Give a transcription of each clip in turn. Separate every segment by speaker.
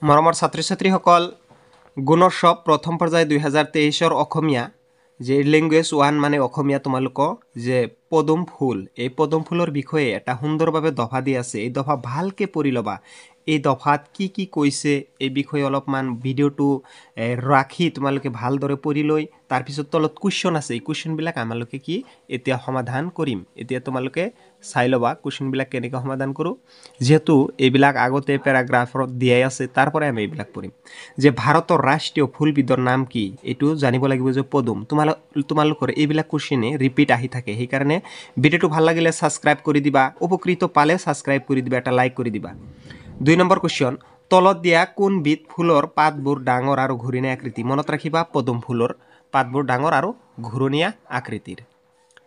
Speaker 1: মৰমৰ ছাত্ৰ-ছাত্ৰীসকল গুণোৎসৱ প্ৰথম পৰ্যায় 2023 অসমীয়া যে ল্যাঙ্গুৱেজ 1 মানে অসমীয়া তোমালোকক যে পদুম ফুল এই পদুম ফুলৰ বিষয়ে এটা সুন্দৰভাৱে দফা দি আছে এই দফা ভালকে পঢ়ি লবা এই দফাত কি কৈছে এই বিষয়ে অলপমান ভিডিওটো ৰাখি তোমালোকে ভালদৰে পঢ়ি লৈ তাৰ পিছত তলত কোৱেশ্চন আছে এই কোৱেশ্চন বিলাক আমালোকে কি এতিয়া সমাধান কৰিম এতিয়া তোমালোকে চাই লবা কোৱেশ্চন বিলাক কেনেকৈ সমাধান কৰো যেহেতু এইবিলাক আগতে প্যাৰাগ্ৰাফত দিয়াই আছে তাৰপৰে আমি এইবিলাক পঢ়িম যে ভাৰতৰ ৰাষ্ট্ৰীয় ফুলবিধৰ নাম কি এটো জানিব লাগিব যে পদুম তোমালোকৰ এইবিলাক কোৱেশ্চনে ৰিপিট আহি থাকে সেই কাৰণে ভিডিওটো ভাল লাগিলে সাবস্ক্ৰাইব কৰি দিবা উপকৃত পালে সাবস্ক্ৰাইব কৰি দিবা এটা লাইক কৰি দিবা 2 নম্বৰ কোৱেশ্চন তলত দিয়া কোন বিধ ফুলৰ পাতবোৰ ডাঙৰ আৰু ঘূৰণীয়া আকৃতি মনত ৰাখিবা পদুম ফুলৰ পাতবোৰ ডাঙৰ আৰু ঘূৰণীয়া আকৃতিৰ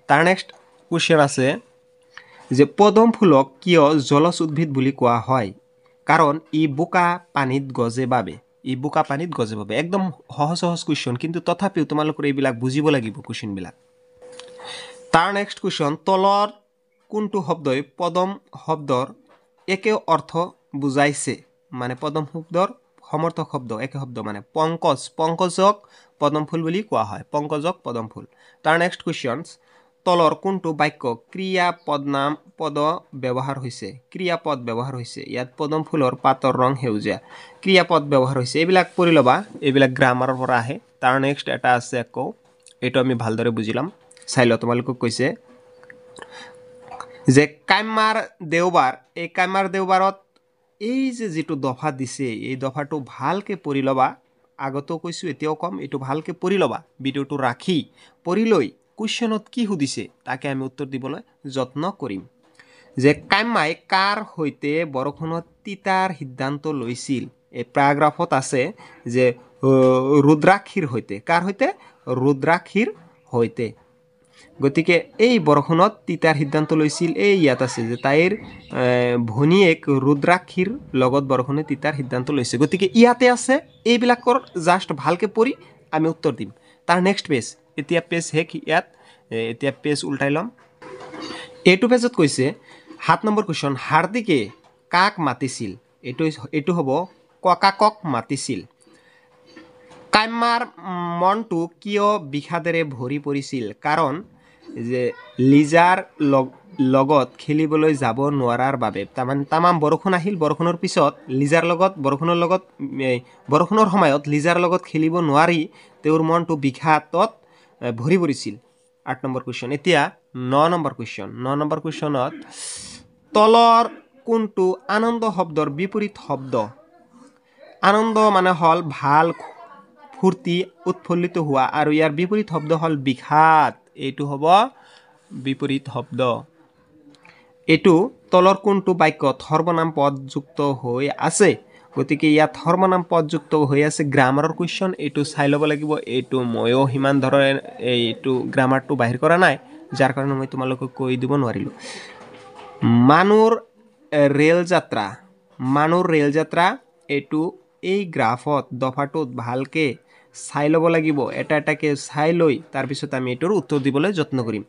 Speaker 1: তাৰ নেক্সট কোৱেশ্চন আছে যে পদুম ফুলক কিয় জলজ উদ্ভিদ বুলি কোৱা হয় কাৰণ ই বোকা পানীত গজে বাবে একদম সহজ কোৱেশ্চন কিন্তু তথাপিও তোমালোকৰ এইবিলাক বুজিব লাগিব কোৱেশ্চন বিলাক তাৰ নেক্সট কোৱেশ্চন তলৰ কোনটো শব্দই পদম শব্দৰ একে অৰ্থ বুজাইছে মানে পদম শব্দৰ সমৰ্থক শব্দ একে শব্দ মানে পংকজক পদম ফুল বুলি কোৱা হয় পংকজক পদম ফুল তাৰ নেক্সট কোৱেশ্চনস তলৰ কোনটো বাক্য পদ ব্যৱহাৰ হৈছে ইয়াত পদম ফুলৰ পাতৰ ৰং হেউজীয়া ক্ৰিয়াপদ ব্যৱহাৰ হৈছে এইবিলাক পঢ়ি লবা এইবিলাক গ্ৰামাৰৰ পৰা আহে তাৰ নেক্সট এটা আছে আকৌ এটো আমি ভালদৰে বুজিলাম চাইলো তোমালোকক কৈছে যে কাইমাৰ দেওবাৰত এই যে যেটো দফা দিছে এই দফাটো ভালকে পঢ়ি লবা আগতো কৈছো এতিয়াও কম এটো ভালকে পঢ়ি লবা ভিডিওটো ৰাখি পঢ়ি লৈ কোৱেশ্চনত কি সুধিছে তাকে আমি উত্তৰ দিবলৈ যত্ন কৰিম যে কাইমাই কাৰ হৈতে বৰখনত তিতাৰ সিদ্ধান্ত লৈছিল এই প্যাৰাগ্ৰাফত আছে যে ৰুদ্ৰাক্ষীৰ হৈতে কাৰ হৈতে ৰুদ্ৰাক্ষীৰ হৈতে গতিকে এই বৰখনত তিতাৰ সিদ্ধান্ত লৈছিল এই ইয়াত আছে যে তাইৰ ভনীয়েক ৰুদ্ৰাক্ষীৰ লগত বৰখনে তিতাৰ সিদ্ধান্ত লৈছে গতিকে ইয়াতে আছে এইবিলাকৰ জাস্ট ভালকে পঢ়ি আমি উত্তৰ দিম তাৰ নেক্সট পেজ এতিয়া পেজ হেক ইয়াত এতিয়া পেজ উল্টাই লম এটো পেজত কৈছে 7 নম্বৰ কোৱেশ্চন হাৰ্দিকে কাক মাতিছিল এটো হ'ব ককাকক মাতিছিল কাইমাৰ মনটো কিয় বিষাদেৰে ভৰি পৰিছিল কাৰণ যে লিজাৰ লগত খেলিবলৈ যাব নোৱাৰাৰ বাবে তামাম বৰষুণ আহিল বৰষুণৰ পিছত বৰষুণৰ সময়ত লিজাৰ লগত খেলিব নোৱাৰি তেওঁৰ মনটো বিষাদত ভৰি পৰিছিল 8 নম্বৰ কোৱেশ্চন এতিয়া 9 নম্বৰ কোৱেশ্চনত তলৰ কোনটো আনন্দ শব্দৰ বিপৰীত শব্দ আনন্দ মানে হল ভাল ফুৰ্তি উৎফুল্লিত হোৱা আৰু ইয়াৰ বিপৰীত শব্দ হল বিষাদ এটো হ'ব বিপৰীত শব্দ এটো তলৰ কোনটো বাক্যত সৰ্বনাম পদযুক্ত হৈ আছে গতিকে ইয়াত সৰ্বনাম পদযুক্ত হৈ আছে গ্ৰামাৰৰ কোৱেশ্চন এটো চাই ল'ব লাগিব এটো ময়ো হিমান ধৰে এইটো গ্ৰামাৰটো বাহিৰ কৰা নাই যাৰ কাৰণে মই তোমালোকক কৈ দিব নোৱাৰিলো মানুৰ ৰেল যাত্ৰা এটো এই গ্ৰাফত দফাটোত ভালকে চাই ল'ব লাগিব এটাকে চাই লৈ তাৰ পিছত আমি এটোৰ উত্তৰ দিবলৈ যত্ন কৰিম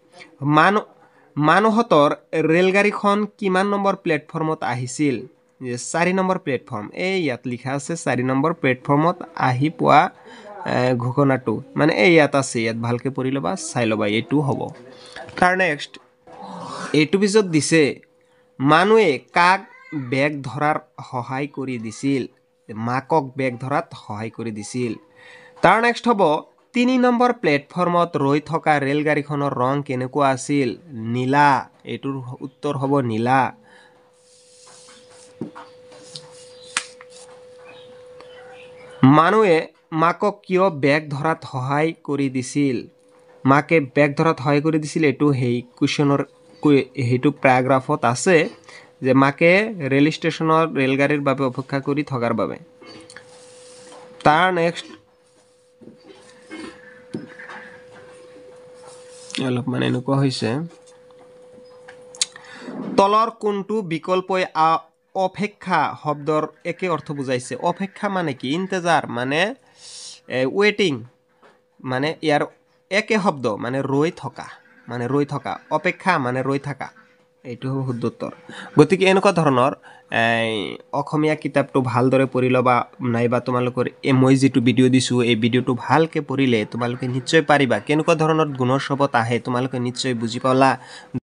Speaker 1: মানুহতৰ ৰেলগাড়ীখন কিমান নম্বৰ প্লেটফৰ্মত আহিছিল 4 নম্বৰ প্লেটফৰ্ম এই ইয়াত লিখা আছে 4 নম্বৰ প্লেটফৰ্মত আহি পোৱা ঘোষণাটো মানে এই ইয়াত আছে ইয়াত ভালকে পঢ়ি লবা চাই লবা এটো হ'ব তাৰ নেক্সট এটো পিছত দিছে মানুহে কাক বেগ ধৰাৰ সহায় কৰি দিছিল মাকক বেগ ধৰাত সহায় কৰি দিছিল তাৰ নেক্সট হ'ব 3 নম্বৰ প্লেটফৰ্মত ৰৈ থকা ৰেলগাড়ীখনৰ ৰং কেনেকুৱা আছিল নীলা এটোৰ উত্তৰ হ'ব নীলা মানুহে মাকক কিয় বেগ ধৰাত সহায় কৰি দিছিল মাকে বেগ ধৰাত সহায় কৰি দিছিল এটো হেই কোৱেশ্চনৰ হেতু প্যাৰাগ্ৰাফত আছে যে মাকে ৰেল ষ্টেচনৰ ৰেলগাড়ীৰ বাবে অপেক্ষা কৰি থকাৰ বাবে তাৰ নেক্সট অলপ মানে এনেকুৱা হৈছে তলৰ কোনটো বিকল্পই অপেক্ষা শব্দৰ একে অৰ্থ বুজাইছে অপেক্ষা মানে কি ইন্তজাৰ মানে ওয়েটিং মানে ইয়াৰ একে শব্দ মানে ৰৈ থকা অপেক্ষা মানে ৰৈ থকা এইটো হ'ব শুদ্ধ উত্তৰ গতিকে এনেকুৱা ধৰণৰ অসমীয়া কিতাপটো ভালদৰে পঢ়ি ল'বা নাইবা তোমালোকৰ মই যিটো ভিডিঅ' দিছোঁ এই ভিডিঅ'টো ভালকৈ পঢ়িলে তোমালোকে নিশ্চয় পাৰিবা কেনেকুৱা ধৰণৰ গুণৰ শপত আহে তোমালোকে নিশ্চয় বুজি পালা